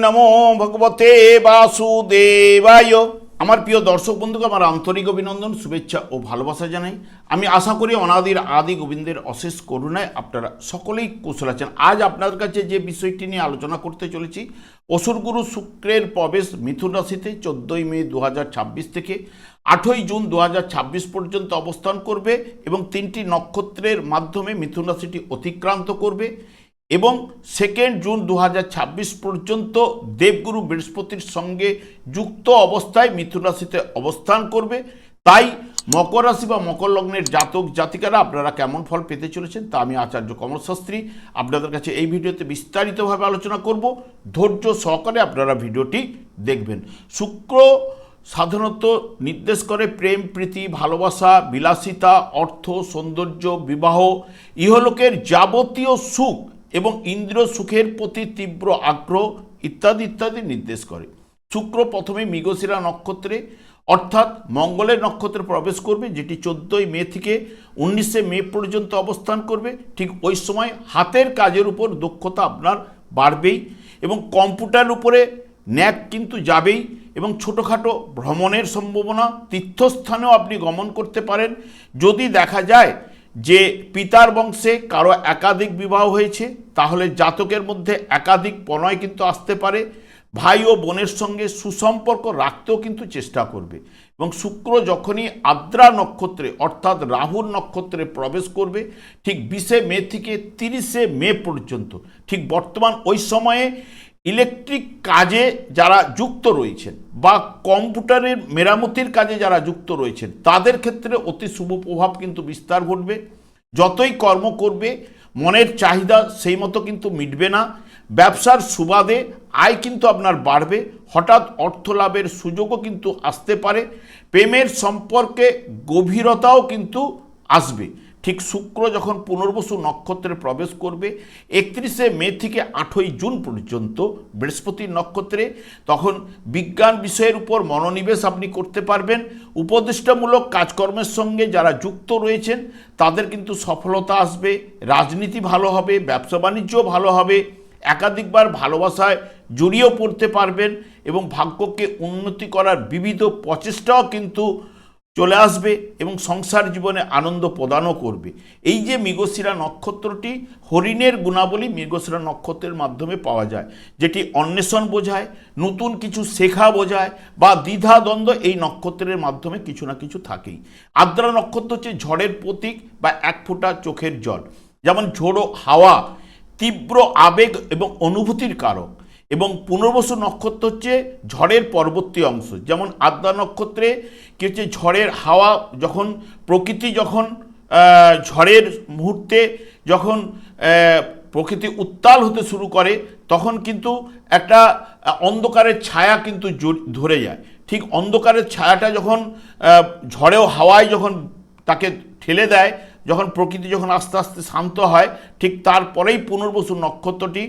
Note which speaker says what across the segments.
Speaker 1: নমো ভগবতে বাসুদেবায়। আমার প্রিয় দর্শক বন্ধুকে আমার আন্তরিক অভিনন্দন, শুভেচ্ছা ও ভালোবাসা জানাই। আমি আশা করি অনাদির আদি গোবিন্দের অশেষ করুণায় আপনারা সকলেই কুশল আছেন। আজ আপনাদের কাছে যে বিষয়টি নিয়ে আলোচনা করতে চলেছি, অসুরগুরু শুক্রের প্রবেশ মিথুন রাশিতে 14ই মে 2026 থেকে 8ই জুন 2026 পর্যন্ত অবস্থান করবে এবং 3টি নক্ষত্রের মাধ্যমে মিথুন রাশিটি অতিক্রান্ত করবে এবং 2 জুন 2026 পর্যন্ত দেবগুরু বৃহস্পতির সঙ্গে যুক্ত অবস্থায় মিথুন রাশিতে অবস্থান করবে। তাই মকর রাশি বা মকর লগ্নের জাতক জাতিকারা আপনারা কেমন ফল পেতে চলেছেন তা আমি আচার্য কমল শাস্ত্রী আপনাদের কাছে এই ভিডিওতে বিস্তারিতভাবে আলোচনা করব। ধৈর্য সহকারে আপনারা ভিডিওটি দেখবেন। শুক্র সাধারণত নির্দেশ করে প্রেম, প্রীতি, ভালোবাসা, বিলাসিতা, অর্থ, সৌন্দর্য, বিবাহ, ইহলোকের যাবতীয় সুখ এবং ইন্দ্রিয় সুখের প্রতি তীব্র আগ্রহ ইত্যাদি ইত্যাদি নির্দেশ করে। শুক্র প্রথমে মৃগশিরা নক্ষত্রে অর্থাৎ মঙ্গলের নক্ষত্রে প্রবেশ করবে, যেটি 14ই মে থেকে 19শে মে পর্যন্ত অবস্থান করবে। ঠিক ওই সময় হাতের কাজের উপর দক্ষতা আপনার বাড়বেই এবং কম্পিউটার উপরে ন্যাক কিন্তু যাবেই এবং ছোটোখাটো ভ্রমণের সম্ভাবনা, তীর্থস্থানেও আপনি গমন করতে পারেন। যদি দেখা যায় যে পিতার বংশে কারো একাধিক বিবাহ হয়েছে, তাহলে জাতকের মধ্যে একাধিক প্রণয় কিন্তু আসতে পারে। ভাই ও বোনের সঙ্গে সুসম্পর্ক রাখতেও কিন্তু চেষ্টা করবে এবং শুক্র যখনই আদ্রা নক্ষত্রে অর্থাৎ রাহুর নক্ষত্রে প্রবেশ করবে ঠিক 20শে মে থেকে 30শে মে পর্যন্ত, ঠিক বর্তমান ওই সময়ে ইলেকট্রিক কাজে যারা যুক্ত রয়েছেন বা কম্পিউটারের মেরামতির কাজে যারা যুক্ত রয়েছেন তাদের ক্ষেত্রে অতি শুভ প্রভাব কিন্তু বিস্তার ঘটবে। যতই কর্ম করবে মনের চাহিদা সেই মতো কিন্তু মিটবে না। ব্যবসার সুবাদে আয় কিন্তু আপনার বাড়বে, হঠাৎ অর্থ লাভের সুযোগও কিন্তু আসতে পারে। প্রেমের সম্পর্কে গভীরতাও কিন্তু আসবে। ঠিক শুক্র যখন পুনর্বসু নক্ষত্রে প্রবেশ করবে 31শে মে থেকে 8ই জুন পর্যন্ত বৃহস্পতির নক্ষত্রে, তখন বিজ্ঞান বিষয়ের উপর মনোনিবেশ আপনি করতে পারবেন। উপদেষ্টামূলক কাজকর্মের সঙ্গে যারা যুক্ত রয়েছেন তাদের কিন্তু সফলতা আসবে, রাজনীতি ভালো হবে, ব্যবসা বাণিজ্য ভালো হবে, একাধিকবার ভালোবাসায় জড়িয়েও পড়তে পারবেন এবং ভাগ্যকে উন্নতি করার বিবিধ প্রচেষ্টাও কিন্তু চলে আসবে এবং সংসার জীবনে আনন্দ প্রদানও করবে। এই যে মৃগশিরা নক্ষত্রটি, হরিণের গুণাবলী মৃগশিরা নক্ষত্রের মাধ্যমে পাওয়া যায়, যেটি অন্বেষণ বোঝায়, নতুন কিছু শেখা বোঝায় বা দ্বিধা দ্বন্দ্ব এই নক্ষত্রের মাধ্যমে কিছু না কিছু থাকেই। আদ্রা নক্ষত্র হচ্ছে ঝড়ের প্রতীক বা এক ফোঁটা চোখের জল। যেমন ঝোড়ো হাওয়া তীব্র আবেগ এবং অনুভূতির কারক এবং পুনর্বসু নক্ষত্র হচ্ছে ঝড়ের পরবর্তী অংশ। যেমন আদ্রা নক্ষত্রে কি হচ্ছে, ঝড়ের হাওয়া যখন প্রকৃতি যখন ঝড়ের মুহূর্তে যখন প্রকৃতি উত্তাল হতে শুরু করে তখন কিন্তু একটা অন্ধকারের ছায়া কিন্তু ধরে যায়। ঠিক অন্ধকারের ছায়াটা যখন ঝড়েও হাওয়ায় যখন তাকে ঠেলে দেয়, যখন প্রকৃতি যখন আস্তে আস্তে শান্ত হয়, ঠিক তারপরেই পুনর্বসু নক্ষত্রটি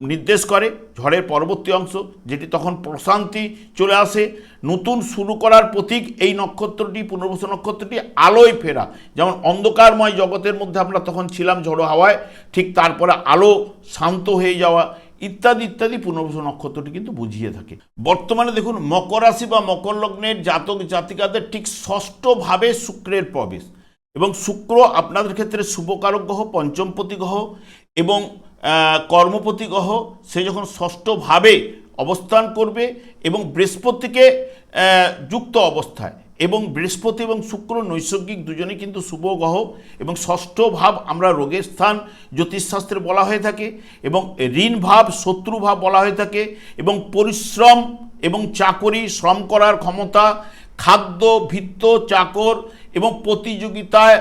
Speaker 1: নির্দেশ করে ঝড়ের পরবর্তী অংশ, যেটি তখন প্রশান্তি চলে আসে, নতুন শুরু করার প্রতীক এই নক্ষত্রটি। পুনর্বসু নক্ষত্রটি আলোয় ফেরা, যেমন অন্ধকারময় জগতের মধ্যে আমরা তখন ছিলাম ঝড়ো হাওয়ায়, ঠিক তারপরে আলো শান্ত হয়ে যাওয়া ইত্যাদি ইত্যাদি পুনর্বসু নক্ষত্রটি কিন্তু বুঝিয়ে থাকে। বর্তমানে দেখুন মকর রাশি বা মকর লগ্নের জাতক জাতিকাদের ঠিক ষষ্ঠভাবে শুক্রের প্রবেশ এবং শুক্র আপনাদের ক্ষেত্রে শুভকারক গ্রহ, পঞ্চমপতি গ্রহ এবং কর্মপতি গ্রহ। সে যখন ষষ্ঠভাবে অবস্থান করবে এবং বৃহস্পতিকে যুক্ত অবস্থায়, এবং বৃহস্পতি এবং শুক্র নৈসর্গিক দুজনেই কিন্তু শুভ গ্রহ এবং ষষ্ঠ ভাব আমরা রোগের স্থান জ্যোতিষশাস্ত্রে বলা হয়ে থাকে এবং ঋণ ভাব শত্রু ভাব বলা হয়ে থাকে এবং পরিশ্রম এবং চাকরি, শ্রম করার ক্ষমতা, খাদ্য, ভিত্ত, চাকর এবং প্রতিযোগিতায়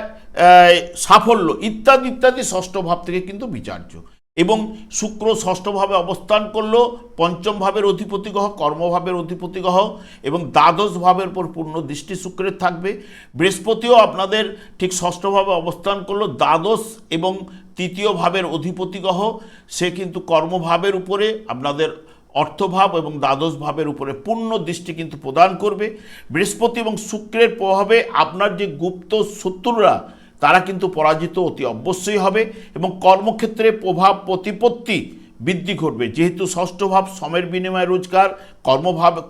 Speaker 1: সাফল্য ইত্যাদি ইত্যাদি ষষ্ঠ ভাব থেকে কিন্তু বিচার্য। এবং শুক্র ষষ্ঠভাবে অবস্থান করলেও পঞ্চম ভাবের অধিপতি গ্রহ, কর্মভাবের অধিপতি গ্রহ এবং দ্বাদশ ভাবের উপর পূর্ণ দৃষ্টি শুক্রের থাকবে। বৃহস্পতিও আপনাদের ঠিক ষষ্ঠভাবে অবস্থান করলো দ্বাদশ এবং তৃতীয় ভাবের অধিপতি গ্রহ, সে কিন্তু কর্মভাবের উপরে আপনাদের অর্থভাব এবং দ্বাদশ ভাবের উপরে পূর্ণ দৃষ্টি কিন্তু প্রদান করবে। বৃহস্পতি এবং শুক্রের প্রভাবে আপনার যে গুপ্ত শত্রুরা তারা কিন্তু পরাজিত অতি অবশ্যই হবে এবং কর্মক্ষেত্রে প্রভাব প্রতিপত্তি বৃদ্ধি ঘটবে। যেহেতু ষষ্ঠ ভাব শ্রমের বিনিময়ে রোজগার,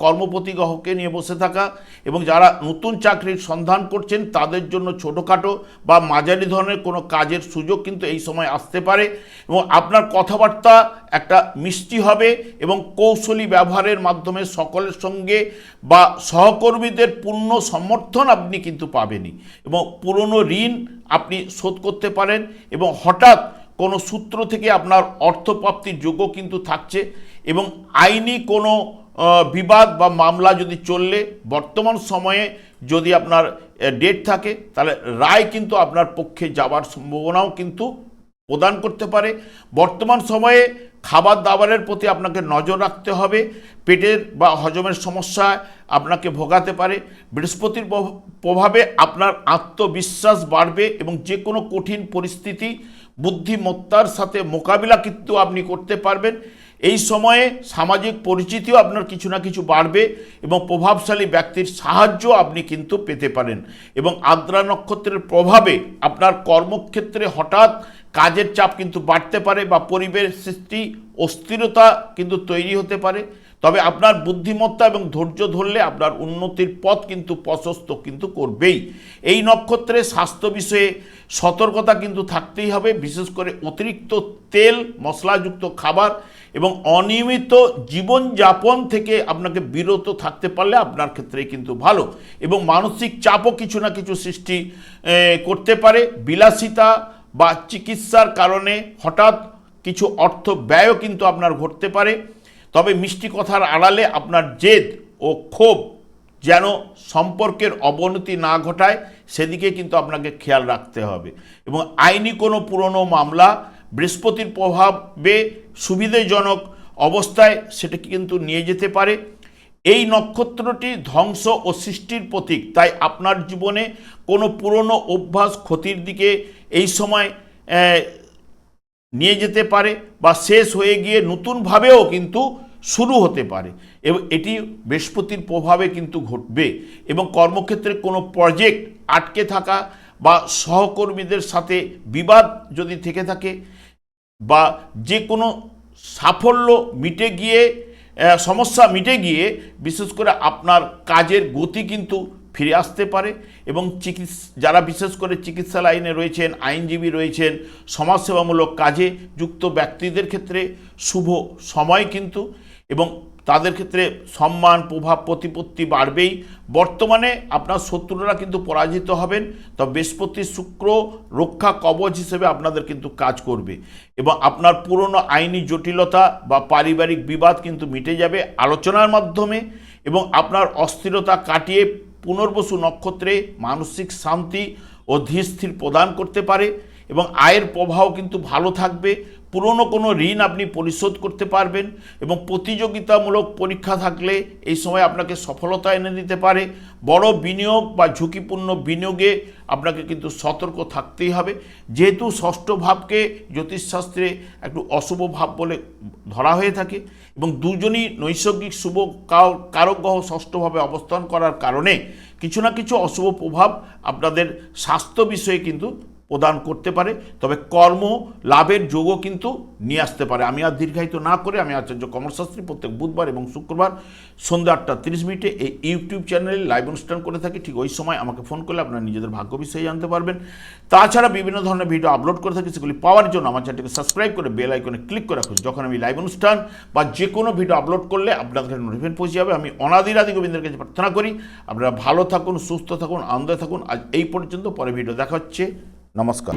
Speaker 1: কর্মপতি গ্রহকে নিয়ে বসে থাকা, এবং যারা নতুন চাকরির সন্ধান করছেন তাদের জন্য ছোটোখাটো বা মাঝারি ধরনের কোনো কাজের সুযোগ কিন্তু এই সময় আসতে পারে, এবং আপনার কথাবার্তা একটা মিষ্টি হবে এবং কৌশলী ব্যবহারের মাধ্যমে সকলের সঙ্গে বা সহকর্মীদের পূর্ণ সমর্থন আপনি কিন্তু পাবেনই, এবং পুরনো ঋণ আপনি শোধ করতে পারেন, এবং হঠাৎ কোনো সূত্র থেকে আপনার অর্থপ্রাপ্তির যোগ্য কিন্তু থাকছে, এবং আইনি কোনো বিবাদ বা মামলা যদি চললে বর্তমান সময়ে যদি আপনার ডেট থাকে তাহলে রায় কিন্তু আপনার পক্ষে যাওয়ার সম্ভাবনাও কিন্তু প্রদান করতে পারে। বর্তমান সময়ে খাবার দাবারের প্রতি আপনাকে নজর রাখতে হবে, পেটের বা হজমের সমস্যায় আপনাকে ভোগাতে পারে। বৃহস্পতির প্রভাবে আপনার আত্মবিশ্বাস বাড়বে এবং যে কোনো কঠিন পরিস্থিতি বুদ্ধিমত্তার সাথে মোকাবিলা কিন্তু আপনি করতে পারবেন। এই সময়ে সামাজিক পরিচিতিও আপনার কিছু না কিছু বাড়বে এবং প্রভাবশালী ব্যক্তির সাহায্য আপনি কিন্তু পেতে পারেন, এবং আদ্রা নক্ষত্রের প্রভাবে আপনার কর্মক্ষেত্রে হঠাৎ কাজের চাপ কিন্তু বাড়তে পারে বা পরিবেশ সৃষ্টি অস্থিরতা কিন্তু তৈরি হতে পারে। তবে আপনার বুদ্ধিমত্তা এবং ধৈর্য ধরলে আপনার উন্নতির পথ কিন্তু প্রশস্ত কিন্তু করবেই। এই নক্ষত্রে স্বাস্থ্য বিষয়ে সতর্কতা কিন্তু থাকতেই হবে, বিশেষ করে অতিরিক্ত তেল মশলাযুক্ত খাবার এবং অনিয়মিত জীবনযাপন থেকে আপনাকে বিরত থাকতে পারলে আপনার ক্ষেত্রে কিন্তু ভালো, এবং মানসিক চাপও কিছু না কিছু সৃষ্টি করতে পারে। বিলাসিতা বা চিকিৎসার কারণে হঠাৎ কিছু অর্থ ব্যয়ও কিন্তু আপনার ঘটতে পারে। তবে মিষ্টি কথার আড়ালে আপনার জেদ ও ক্ষোভ যেন সম্পর্কের অবনতি না ঘটায় সেদিকে কিন্তু আপনাকে খেয়াল রাখতে হবে, এবং আইনি কোনো পুরনো মামলা বৃহস্পতির প্রভাবে সুবিধাজনক অবস্থায় সেটাকে কিন্তু নিয়ে যেতে পারে। এই নক্ষত্রটি ধ্বংস ও সৃষ্টির প্রতীক, তাই আপনার জীবনে কোনো পুরনো অভ্যাস ক্ষতির দিকে এই সময় নিয়ে যেতে পারে বা শেষ হয়ে গিয়ে নতুনভাবেও কিন্তু শুরু হতে পারে, এবং এটি বৃহস্পতির প্রভাবে কিন্তু ঘটবে। এবং কর্মক্ষেত্রে কোনো প্রজেক্ট আটকে থাকা বা সহকর্মীদের সাথে বিবাদ যদি থেকে থাকে বা যে কোনো সাফল্য মিটে গিয়ে সমস্যা মিটে গিয়ে বিশেষ করে আপনার কাজের গতি কিন্তু ফিরে আসতে পারে, এবং যারা বিশেষ করে চিকিৎসা লাইনে রয়েছেন, আইনজীবী রয়েছেন, সমাজসেবামূলক কাজে যুক্ত ব্যক্তিদের ক্ষেত্রে শুভ সময় কিন্তু, এবং তাদের ক্ষেত্রে সম্মান প্রভাব প্রতিপত্তি বাড়বেই। বর্তমানে আপনার শত্রুরা কিন্তু পরাজিত হবেন, তবে বৃহস্পতি শুক্র রক্ষা কবচ হিসেবে আপনাদের কিন্তু কাজ করবে, এবং আপনার পুরনো আইনি জটিলতা বা পারিবারিক বিবাদ কিন্তু মিটে যাবে আলোচনার মাধ্যমে, এবং আপনার অস্থিরতা কাটিয়ে পুনর্বসু নক্ষত্রে মানসিক শান্তি ও ধীর স্থির প্রদান করতে পারে, এবং আয়ের প্রবাহ কিন্তু ভালো থাকবে। পুরনো কোনো ঋণ আপনি পরিশোধ করতে পারবেন, এবং প্রতিযোগিতামূলক পরীক্ষা থাকলে এই সময় আপনাকে সফলতা এনে দিতে পারে। বড় বিনিয়োগ বা ঝুঁকিপূর্ণ বিনিয়োগে আপনাকে কিন্তু সতর্ক থাকতেই হবে, যেহেতু ষষ্ঠ ভাবকে জ্যোতিষশাস্ত্রে একটু অশুভ ভাব বলে ধরা হয়ে থাকে, এবং দুজনই নৈসর্গিক শুভ কারক গ্রহ ষষ্ঠভাবে অবস্থান করার কারণে কিছু না কিছু অশুভ প্রভাব আপনাদের স্বাস্থ্য বিষয়ে কিন্তু প্রদান করতে পারে, তবে কর্ম লাভের যোগও কিন্তু নিয়ে আসতে পারে। আমি আর দীর্ঘায়িত না করে আমি আচার্য কমল শাস্ত্রী প্রত্যেক বুধবার এবং শুক্রবার সন্ধ্যা 8:30 এই ইউটিউব চ্যানেলে লাইভ অনুষ্ঠান করে থাকি। ঠিক ওই সময় আমাকে ফোন করলে আপনারা নিজেদের ভাগ্য বিষয়ে জানতে পারবেন। তাছাড়া বিভিন্ন ধরনের ভিডিও আপলোড করে থাকি, সেগুলি পাওয়ার জন্য আমার চ্যানেলটিকে সাবস্ক্রাইব করে বেল আইকনে ক্লিক করে রাখুন। যখন আমি লাইভ অনুষ্ঠান বা যে কোনো ভিডিও আপলোড করলে আপনাদের নোটিফিকেশন পৌঁছে যাবে। আমি অনাদির আদি গোবিন্দের কাছে প্রার্থনা করি আপনারা ভালো থাকুন, সুস্থ থাকুন, আনন্দে থাকুন। আজ এই পর্যন্ত, পরে ভিডিও দেখা হচ্ছে। নমস্কার।